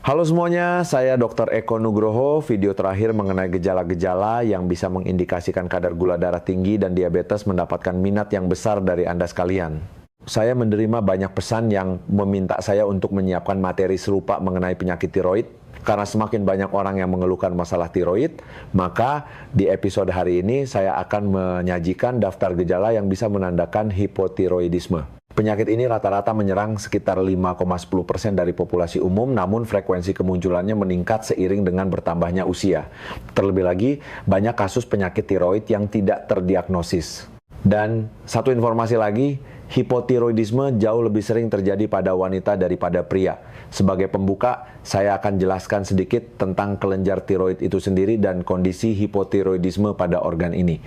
Halo semuanya, saya Dr. Eko Nugroho. Video terakhir mengenai gejala-gejala yang bisa mengindikasikan kadar gula darah tinggi dan diabetes mendapatkan minat yang besar dari Anda sekalian. Saya menerima banyak pesan yang meminta saya untuk menyiapkan materi serupa mengenai penyakit tiroid. Karena semakin banyak orang yang mengeluhkan masalah tiroid, maka di episode hari ini saya akan menyajikan daftar gejala yang bisa menandakan hipotiroidisme. Penyakit ini rata-rata menyerang sekitar 5,10% dari populasi umum, namun frekuensi kemunculannya meningkat seiring dengan bertambahnya usia. Terlebih lagi, banyak kasus penyakit tiroid yang tidak terdiagnosis. Dan satu informasi lagi, hipotiroidisme jauh lebih sering terjadi pada wanita daripada pria. Sebagai pembuka, saya akan jelaskan sedikit tentang kelenjar tiroid itu sendiri dan kondisi hipotiroidisme pada organ ini.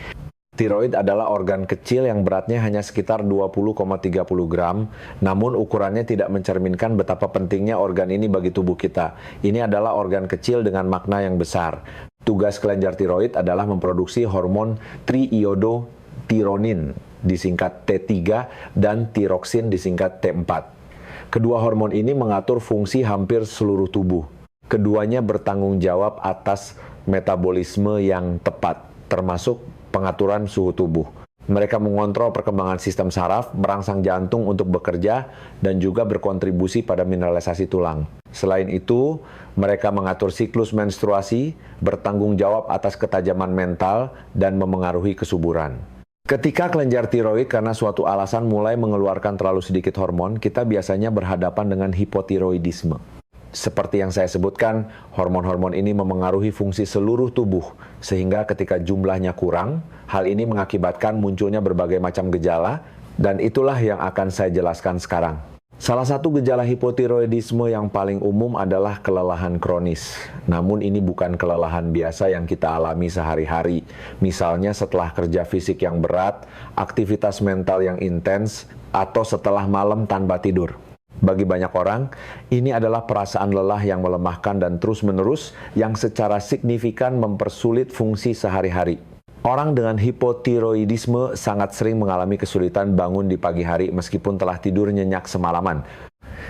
Tiroid adalah organ kecil yang beratnya hanya sekitar 20,30 gram, namun ukurannya tidak mencerminkan betapa pentingnya organ ini bagi tubuh kita. Ini adalah organ kecil dengan makna yang besar. Tugas kelenjar tiroid adalah memproduksi hormon triiodotironin, disingkat T3, dan tiroksin, disingkat T4. Kedua hormon ini mengatur fungsi hampir seluruh tubuh. Keduanya bertanggung jawab atas metabolisme yang tepat, termasuk pengaturan suhu tubuh. Mereka mengontrol perkembangan sistem saraf, merangsang jantung untuk bekerja, dan juga berkontribusi pada mineralisasi tulang. Selain itu, mereka mengatur siklus menstruasi, bertanggung jawab atas ketajaman mental, dan memengaruhi kesuburan. Ketika kelenjar tiroid karena suatu alasan mulai mengeluarkan terlalu sedikit hormon, kita biasanya berhadapan dengan hipotiroidisme. Seperti yang saya sebutkan, hormon-hormon ini memengaruhi fungsi seluruh tubuh, sehingga ketika jumlahnya kurang, hal ini mengakibatkan munculnya berbagai macam gejala, dan itulah yang akan saya jelaskan sekarang. Salah satu gejala hipotiroidisme yang paling umum adalah kelelahan kronis. Namun ini bukan kelelahan biasa yang kita alami sehari-hari. Misalnya setelah kerja fisik yang berat, aktivitas mental yang intens, atau setelah malam tanpa tidur. Bagi banyak orang, ini adalah perasaan lelah yang melemahkan dan terus-menerus yang secara signifikan mempersulit fungsi sehari-hari. Orang dengan hipotiroidisme sangat sering mengalami kesulitan bangun di pagi hari meskipun telah tidur nyenyak semalaman.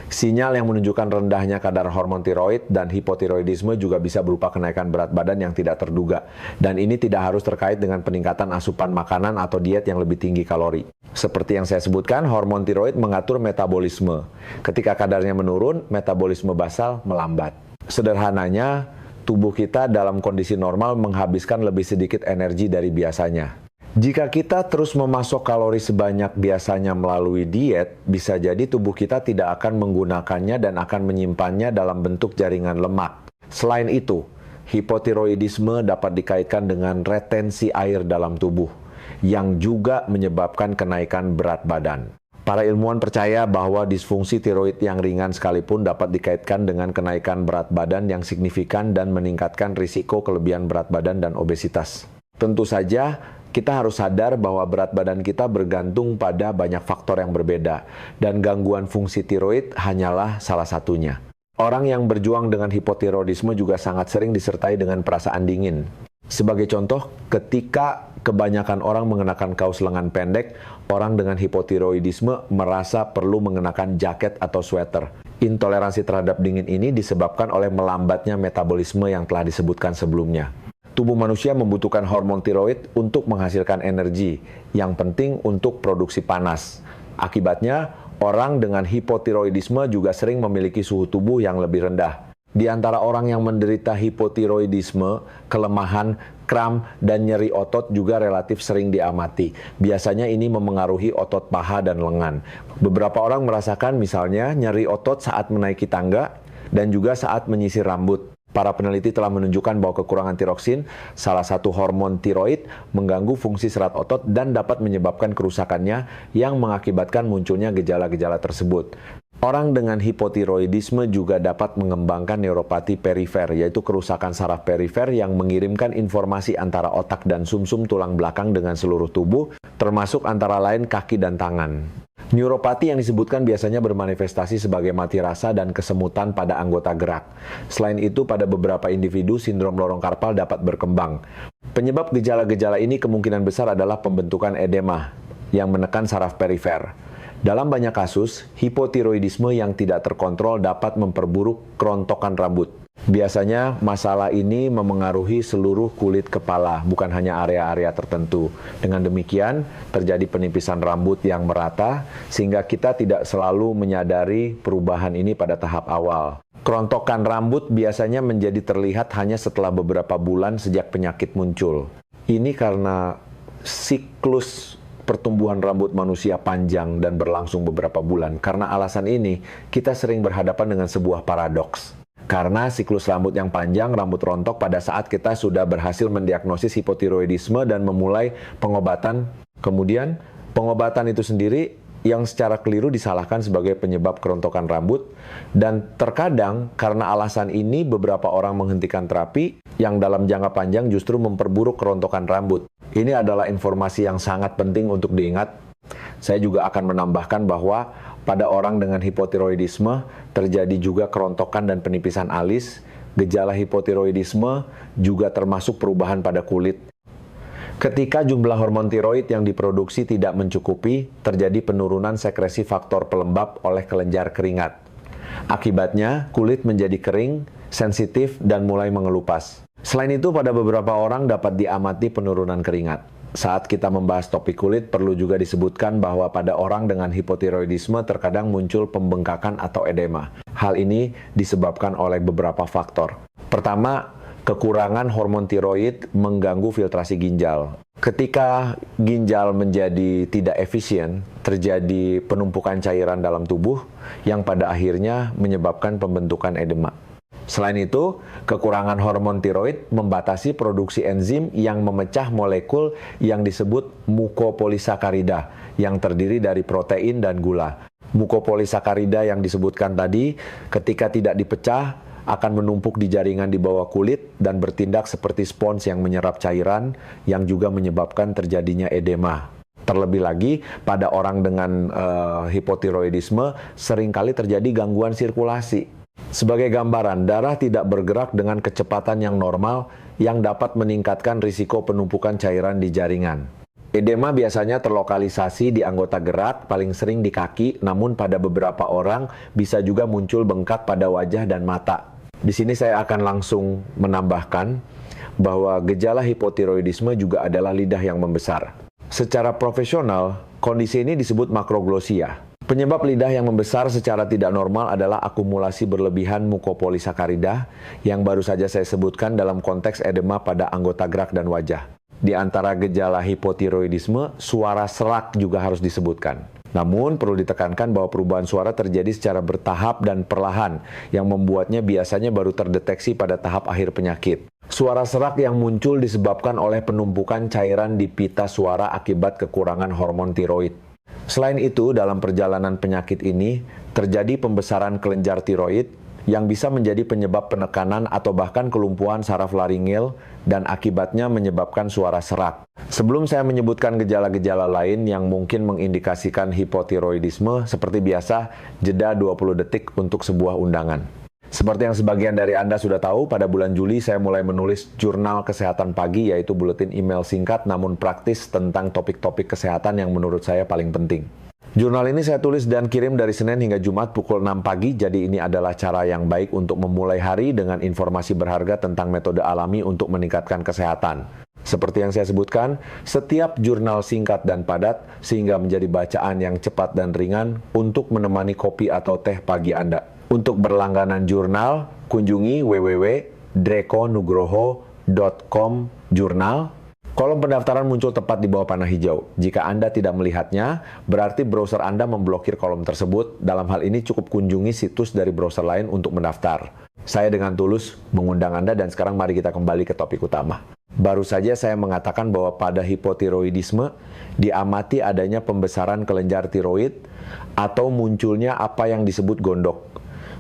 Sinyal yang menunjukkan rendahnya kadar hormon tiroid dan hipotiroidisme juga bisa berupa kenaikan berat badan yang tidak terduga. Dan ini tidak harus terkait dengan peningkatan asupan makanan atau diet yang lebih tinggi kalori. Seperti yang saya sebutkan, hormon tiroid mengatur metabolisme. Ketika kadarnya menurun, metabolisme basal melambat. Sederhananya, tubuh kita dalam kondisi normal menghabiskan lebih sedikit energi dari biasanya. Jika kita terus memasok kalori sebanyak biasanya melalui diet, bisa jadi tubuh kita tidak akan menggunakannya dan akan menyimpannya dalam bentuk jaringan lemak. Selain itu, hipotiroidisme dapat dikaitkan dengan retensi air dalam tubuh, yang juga menyebabkan kenaikan berat badan. Para ilmuwan percaya bahwa disfungsi tiroid yang ringan sekalipun dapat dikaitkan dengan kenaikan berat badan yang signifikan dan meningkatkan risiko kelebihan berat badan dan obesitas. Tentu saja, kita harus sadar bahwa berat badan kita bergantung pada banyak faktor yang berbeda, dan gangguan fungsi tiroid hanyalah salah satunya. Orang yang berjuang dengan hipotiroidisme juga sangat sering disertai dengan perasaan dingin. Sebagai contoh, ketika kebanyakan orang mengenakan kaos lengan pendek, orang dengan hipotiroidisme merasa perlu mengenakan jaket atau sweater. Intoleransi terhadap dingin ini disebabkan oleh melambatnya metabolisme yang telah disebutkan sebelumnya. Tubuh manusia membutuhkan hormon tiroid untuk menghasilkan energi, yang penting untuk produksi panas. Akibatnya, orang dengan hipotiroidisme juga sering memiliki suhu tubuh yang lebih rendah. Di antara orang yang menderita hipotiroidisme, kelemahan, kram, dan nyeri otot juga relatif sering diamati. Biasanya ini memengaruhi otot paha dan lengan. Beberapa orang merasakan misalnya nyeri otot saat menaiki tangga dan juga saat menyisir rambut. Para peneliti telah menunjukkan bahwa kekurangan tiroksin, salah satu hormon tiroid, mengganggu fungsi serat otot dan dapat menyebabkan kerusakannya yang mengakibatkan munculnya gejala-gejala tersebut. Orang dengan hipotiroidisme juga dapat mengembangkan neuropati perifer, yaitu kerusakan saraf perifer yang mengirimkan informasi antara otak dan sumsum tulang belakang dengan seluruh tubuh, termasuk antara lain kaki dan tangan. Neuropati yang disebutkan biasanya bermanifestasi sebagai mati rasa dan kesemutan pada anggota gerak. Selain itu, pada beberapa individu, sindrom lorong karpal dapat berkembang. Penyebab gejala-gejala ini kemungkinan besar adalah pembentukan edema yang menekan saraf perifer. Dalam banyak kasus, hipotiroidisme yang tidak terkontrol dapat memperburuk kerontokan rambut. Biasanya masalah ini memengaruhi seluruh kulit kepala, bukan hanya area-area tertentu. Dengan demikian, terjadi penipisan rambut yang merata, sehingga kita tidak selalu menyadari perubahan ini pada tahap awal. Kerontokan rambut biasanya menjadi terlihat hanya setelah beberapa bulan sejak penyakit muncul. Ini karena siklus pertumbuhan rambut manusia panjang dan berlangsung beberapa bulan. Karena alasan ini, kita sering berhadapan dengan sebuah paradoks. Karena siklus rambut yang panjang, rambut rontok pada saat kita sudah berhasil mendiagnosis hipotiroidisme dan memulai pengobatan. Kemudian, pengobatan itu sendiri yang secara keliru disalahkan sebagai penyebab kerontokan rambut. Dan terkadang, karena alasan ini, beberapa orang menghentikan terapi yang dalam jangka panjang justru memperburuk kerontokan rambut. Ini adalah informasi yang sangat penting untuk diingat. Saya juga akan menambahkan bahwa pada orang dengan hipotiroidisme terjadi juga kerontokan dan penipisan alis. Gejala hipotiroidisme juga termasuk perubahan pada kulit. Ketika jumlah hormon tiroid yang diproduksi tidak mencukupi, terjadi penurunan sekresi faktor pelembab oleh kelenjar keringat. Akibatnya, kulit menjadi kering, sensitif, dan mulai mengelupas. Selain itu, pada beberapa orang dapat diamati penurunan keringat. Saat kita membahas topik kulit, perlu juga disebutkan bahwa pada orang dengan hipotiroidisme terkadang muncul pembengkakan atau edema. Hal ini disebabkan oleh beberapa faktor. Pertama, kekurangan hormon tiroid mengganggu filtrasi ginjal. Ketika ginjal menjadi tidak efisien, terjadi penumpukan cairan dalam tubuh yang pada akhirnya menyebabkan pembentukan edema. Selain itu, kekurangan hormon tiroid membatasi produksi enzim yang memecah molekul yang disebut mukopolisakarida yang terdiri dari protein dan gula. Mukopolisakarida yang disebutkan tadi, ketika tidak dipecah, akan menumpuk di jaringan di bawah kulit dan bertindak seperti spons yang menyerap cairan yang juga menyebabkan terjadinya edema. Terlebih lagi, pada orang dengan hipotiroidisme seringkali terjadi gangguan sirkulasi. Sebagai gambaran, darah tidak bergerak dengan kecepatan yang normal yang dapat meningkatkan risiko penumpukan cairan di jaringan. Edema biasanya terlokalisasi di anggota gerak, paling sering di kaki, namun pada beberapa orang bisa juga muncul bengkak pada wajah dan mata. Di sini saya akan langsung menambahkan bahwa gejala hipotiroidisme juga adalah lidah yang membesar. Secara profesional, kondisi ini disebut makroglosia. Penyebab lidah yang membesar secara tidak normal adalah akumulasi berlebihan mukopolisakarida yang baru saja saya sebutkan dalam konteks edema pada anggota gerak dan wajah. Di antara gejala hipotiroidisme, suara serak juga harus disebutkan. Namun, perlu ditekankan bahwa perubahan suara terjadi secara bertahap dan perlahan, yang membuatnya biasanya baru terdeteksi pada tahap akhir penyakit. Suara serak yang muncul disebabkan oleh penumpukan cairan di pita suara akibat kekurangan hormon tiroid. Selain itu, dalam perjalanan penyakit ini, terjadi pembesaran kelenjar tiroid yang bisa menjadi penyebab penekanan atau bahkan kelumpuhan saraf laringel dan akibatnya menyebabkan suara serak. Sebelum saya menyebutkan gejala-gejala lain yang mungkin mengindikasikan hipotiroidisme, seperti biasa, jeda 20 detik untuk sebuah undangan. Seperti yang sebagian dari Anda sudah tahu, pada bulan Juli saya mulai menulis jurnal kesehatan pagi, yaitu buletin email singkat namun praktis tentang topik-topik kesehatan yang menurut saya paling penting. Jurnal ini saya tulis dan kirim dari Senin hingga Jumat pukul 6 pagi, jadi ini adalah cara yang baik untuk memulai hari dengan informasi berharga tentang metode alami untuk meningkatkan kesehatan. Seperti yang saya sebutkan, setiap jurnal singkat dan padat sehingga menjadi bacaan yang cepat dan ringan untuk menemani kopi atau teh pagi Anda. Untuk berlangganan jurnal, kunjungi www.drekonugroho.com/jurnal. Kolom pendaftaran muncul tepat di bawah panah hijau. Jika Anda tidak melihatnya, berarti browser Anda memblokir kolom tersebut. Dalam hal ini cukup kunjungi situs dari browser lain untuk mendaftar. Saya dengan tulus mengundang Anda dan sekarang mari kita kembali ke topik utama. Baru saja saya mengatakan bahwa pada hipotiroidisme diamati adanya pembesaran kelenjar tiroid atau munculnya apa yang disebut gondok.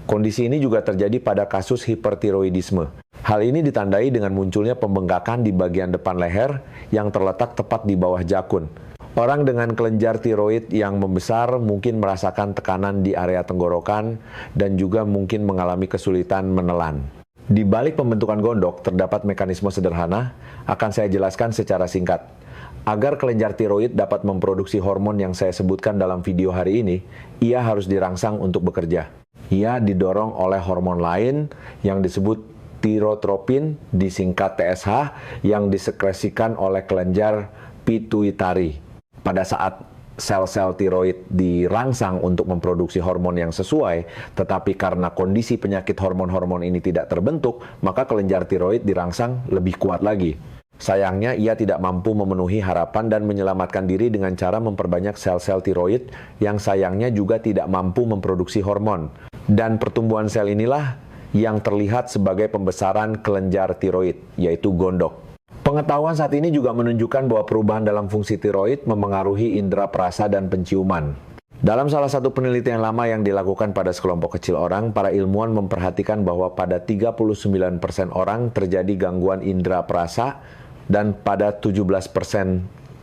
Kondisi ini juga terjadi pada kasus hipertiroidisme. Hal ini ditandai dengan munculnya pembengkakan di bagian depan leher yang terletak tepat di bawah jakun. Orang dengan kelenjar tiroid yang membesar mungkin merasakan tekanan di area tenggorokan dan juga mungkin mengalami kesulitan menelan. Di balik pembentukan gondok terdapat mekanisme sederhana, akan saya jelaskan secara singkat. Agar kelenjar tiroid dapat memproduksi hormon yang saya sebutkan dalam video hari ini, ia harus dirangsang untuk bekerja. Ia didorong oleh hormon lain yang disebut tirotropin, disingkat TSH, yang disekresikan oleh kelenjar pituitari. Pada saat sel-sel tiroid dirangsang untuk memproduksi hormon yang sesuai, tetapi karena kondisi penyakit hormon-hormon ini tidak terbentuk, maka kelenjar tiroid dirangsang lebih kuat lagi. Sayangnya, ia tidak mampu memenuhi harapan dan menyelamatkan diri dengan cara memperbanyak sel-sel tiroid yang sayangnya juga tidak mampu memproduksi hormon. Dan pertumbuhan sel inilah yang terlihat sebagai pembesaran kelenjar tiroid, yaitu gondok. Pengetahuan saat ini juga menunjukkan bahwa perubahan dalam fungsi tiroid memengaruhi indera perasa dan penciuman. Dalam salah satu penelitian lama yang dilakukan pada sekelompok kecil orang, para ilmuwan memperhatikan bahwa pada 39% orang terjadi gangguan indera perasa dan pada 17%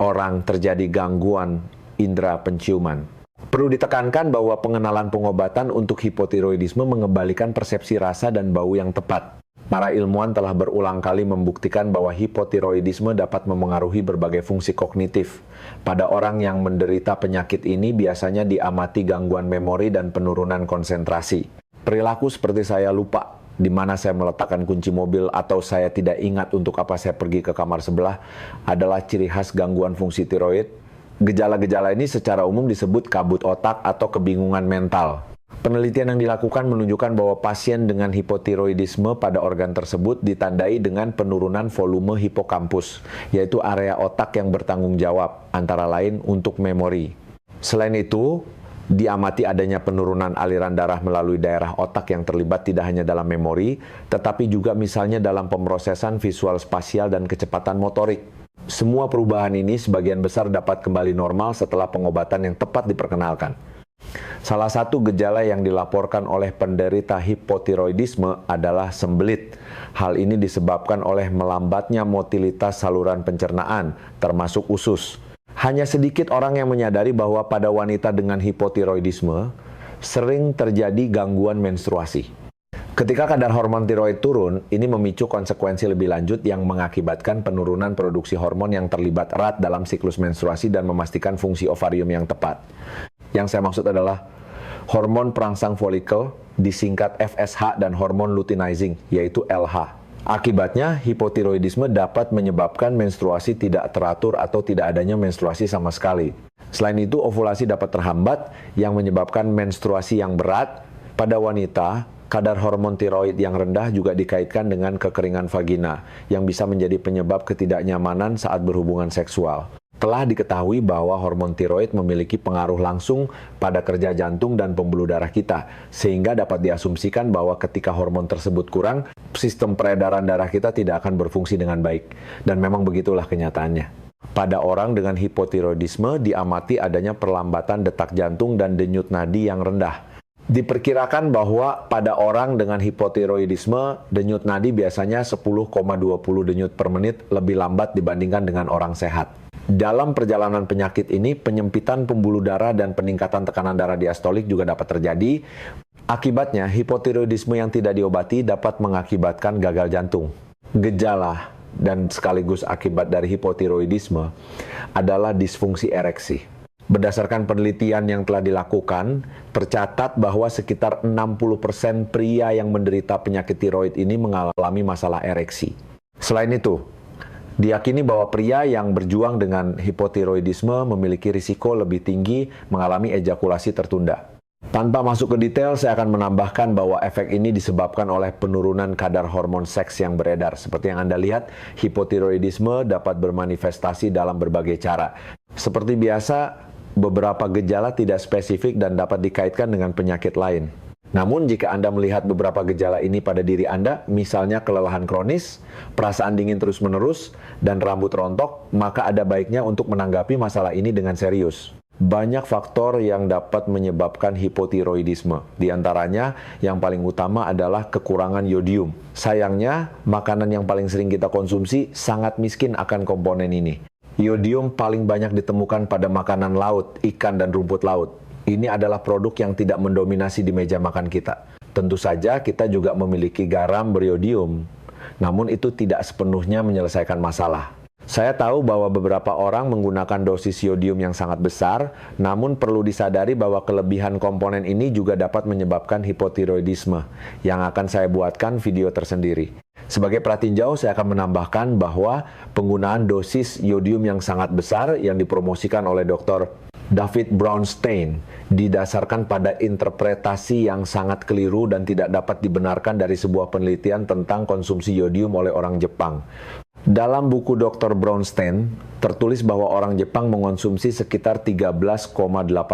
orang terjadi gangguan indera penciuman. Perlu ditekankan bahwa pengenalan pengobatan untuk hipotiroidisme mengembalikan persepsi rasa dan bau yang tepat. Para ilmuwan telah berulang kali membuktikan bahwa hipotiroidisme dapat memengaruhi berbagai fungsi kognitif. Pada orang yang menderita penyakit ini biasanya diamati gangguan memori dan penurunan konsentrasi. Perilaku seperti saya lupa di mana saya meletakkan kunci mobil atau saya tidak ingat untuk apa saya pergi ke kamar sebelah adalah ciri khas gangguan fungsi tiroid. Gejala-gejala ini secara umum disebut kabut otak atau kebingungan mental. Penelitian yang dilakukan menunjukkan bahwa pasien dengan hipotiroidisme pada organ tersebut ditandai dengan penurunan volume hipokampus, yaitu area otak yang bertanggung jawab, antara lain untuk memori. Selain itu, diamati adanya penurunan aliran darah melalui daerah otak yang terlibat tidak hanya dalam memori, tetapi juga misalnya dalam pemrosesan visual spasial dan kecepatan motorik. Semua perubahan ini sebagian besar dapat kembali normal setelah pengobatan yang tepat diperkenalkan. Salah satu gejala yang dilaporkan oleh penderita hipotiroidisme adalah sembelit. Hal ini disebabkan oleh melambatnya motilitas saluran pencernaan, termasuk usus. Hanya sedikit orang yang menyadari bahwa pada wanita dengan hipotiroidisme sering terjadi gangguan menstruasi. Ketika kadar hormon tiroid turun, ini memicu konsekuensi lebih lanjut yang mengakibatkan penurunan produksi hormon yang terlibat erat dalam siklus menstruasi dan memastikan fungsi ovarium yang tepat. Yang saya maksud adalah hormon perangsang folikel, disingkat FSH, dan hormon luteinizing, yaitu LH. Akibatnya, hipotiroidisme dapat menyebabkan menstruasi tidak teratur atau tidak adanya menstruasi sama sekali. Selain itu, ovulasi dapat terhambat yang menyebabkan menstruasi yang berat. Pada wanita, kadar hormon tiroid yang rendah juga dikaitkan dengan kekeringan vagina, yang bisa menjadi penyebab ketidaknyamanan saat berhubungan seksual. Telah diketahui bahwa hormon tiroid memiliki pengaruh langsung pada kerja jantung dan pembuluh darah kita, sehingga dapat diasumsikan bahwa ketika hormon tersebut kurang, sistem peredaran darah kita tidak akan berfungsi dengan baik. Dan memang begitulah kenyataannya. Pada orang dengan hipotiroidisme diamati adanya perlambatan detak jantung dan denyut nadi yang rendah. Diperkirakan bahwa pada orang dengan hipotiroidisme, denyut nadi biasanya 10,20 denyut per menit lebih lambat dibandingkan dengan orang sehat. Dalam perjalanan penyakit ini, penyempitan pembuluh darah dan peningkatan tekanan darah diastolik juga dapat terjadi. Akibatnya, hipotiroidisme yang tidak diobati dapat mengakibatkan gagal jantung. Gejala dan sekaligus akibat dari hipotiroidisme adalah disfungsi ereksi. Berdasarkan penelitian yang telah dilakukan, tercatat bahwa sekitar 60% pria yang menderita penyakit tiroid ini mengalami masalah ereksi. Selain itu, diyakini bahwa pria yang berjuang dengan hipotiroidisme memiliki risiko lebih tinggi mengalami ejakulasi tertunda. Tanpa masuk ke detail, saya akan menambahkan bahwa efek ini disebabkan oleh penurunan kadar hormon seks yang beredar. Seperti yang Anda lihat, hipotiroidisme dapat bermanifestasi dalam berbagai cara. Seperti biasa, beberapa gejala tidak spesifik dan dapat dikaitkan dengan penyakit lain. Namun jika Anda melihat beberapa gejala ini pada diri Anda, misalnya kelelahan kronis, perasaan dingin terus-menerus, dan rambut rontok, maka ada baiknya untuk menanggapi masalah ini dengan serius. Banyak faktor yang dapat menyebabkan hipotiroidisme. Di antaranya, yang paling utama adalah kekurangan yodium. Sayangnya, makanan yang paling sering kita konsumsi sangat miskin akan komponen ini. Yodium paling banyak ditemukan pada makanan laut, ikan, dan rumput laut. Ini adalah produk yang tidak mendominasi di meja makan kita. Tentu saja kita juga memiliki garam beriodium, namun itu tidak sepenuhnya menyelesaikan masalah. Saya tahu bahwa beberapa orang menggunakan dosis yodium yang sangat besar, namun perlu disadari bahwa kelebihan komponen ini juga dapat menyebabkan hipotiroidisme, yang akan saya buatkan video tersendiri. Sebagai pratinjau, saya akan menambahkan bahwa penggunaan dosis yodium yang sangat besar yang dipromosikan oleh Dr. David Brownstein didasarkan pada interpretasi yang sangat keliru dan tidak dapat dibenarkan dari sebuah penelitian tentang konsumsi yodium oleh orang Jepang. Dalam buku Dr. Brownstein, tertulis bahwa orang Jepang mengonsumsi sekitar 13,8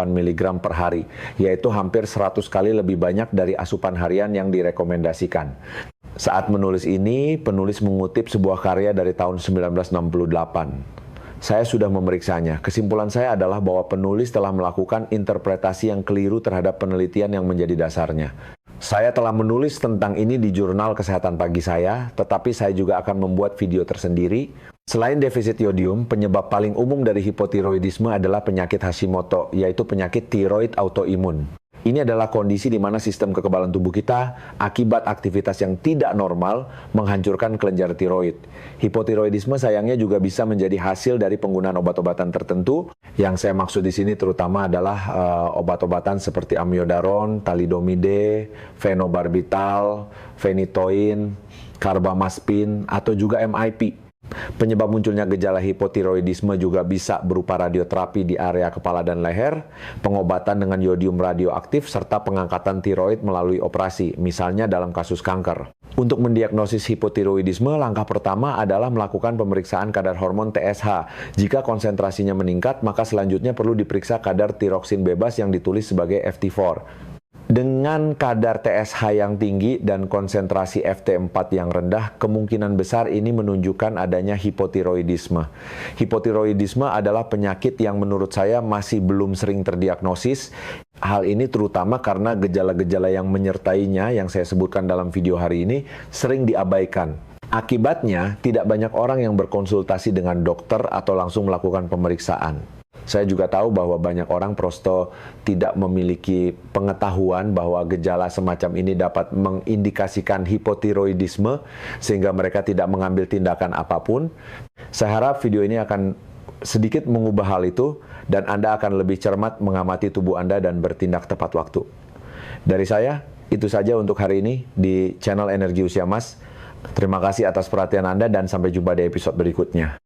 mg per hari, yaitu hampir 100 kali lebih banyak dari asupan harian yang direkomendasikan. Saat menulis ini, penulis mengutip sebuah karya dari tahun 1968. Saya sudah memeriksanya. Kesimpulan saya adalah bahwa penulis telah melakukan interpretasi yang keliru terhadap penelitian yang menjadi dasarnya. Saya telah menulis tentang ini di jurnal kesehatan pagi saya, tetapi saya juga akan membuat video tersendiri. Selain defisit yodium, penyebab paling umum dari hipotiroidisme adalah penyakit Hashimoto, yaitu penyakit tiroid autoimun. Ini adalah kondisi di mana sistem kekebalan tubuh kita akibat aktivitas yang tidak normal menghancurkan kelenjar tiroid. Hipotiroidisme sayangnya juga bisa menjadi hasil dari penggunaan obat-obatan tertentu. Yang saya maksud di sini terutama adalah obat-obatan seperti amiodaron, thalidomide, fenobarbital, phenytoin, carbamazepine, atau juga MIP. Penyebab munculnya gejala hipotiroidisme juga bisa berupa radioterapi di area kepala dan leher, pengobatan dengan yodium radioaktif, serta pengangkatan tiroid melalui operasi, misalnya dalam kasus kanker. Untuk mendiagnosis hipotiroidisme, langkah pertama adalah melakukan pemeriksaan kadar hormon TSH. Jika konsentrasinya meningkat, maka selanjutnya perlu diperiksa kadar tiroksin bebas yang ditulis sebagai FT4. Dengan kadar TSH yang tinggi dan konsentrasi FT4 yang rendah, kemungkinan besar ini menunjukkan adanya hipotiroidisme. Hipotiroidisme adalah penyakit yang menurut saya masih belum sering terdiagnosis. Hal ini terutama karena gejala-gejala yang menyertainya yang saya sebutkan dalam video hari ini sering diabaikan. Akibatnya, tidak banyak orang yang berkonsultasi dengan dokter atau langsung melakukan pemeriksaan. Saya juga tahu bahwa banyak orang prosto tidak memiliki pengetahuan bahwa gejala semacam ini dapat mengindikasikan hipotiroidisme sehingga mereka tidak mengambil tindakan apapun. Saya harap video ini akan sedikit mengubah hal itu dan Anda akan lebih cermat mengamati tubuh Anda dan bertindak tepat waktu. Dari saya, itu saja untuk hari ini di channel Energi Usia Mas. Terima kasih atas perhatian Anda dan sampai jumpa di episode berikutnya.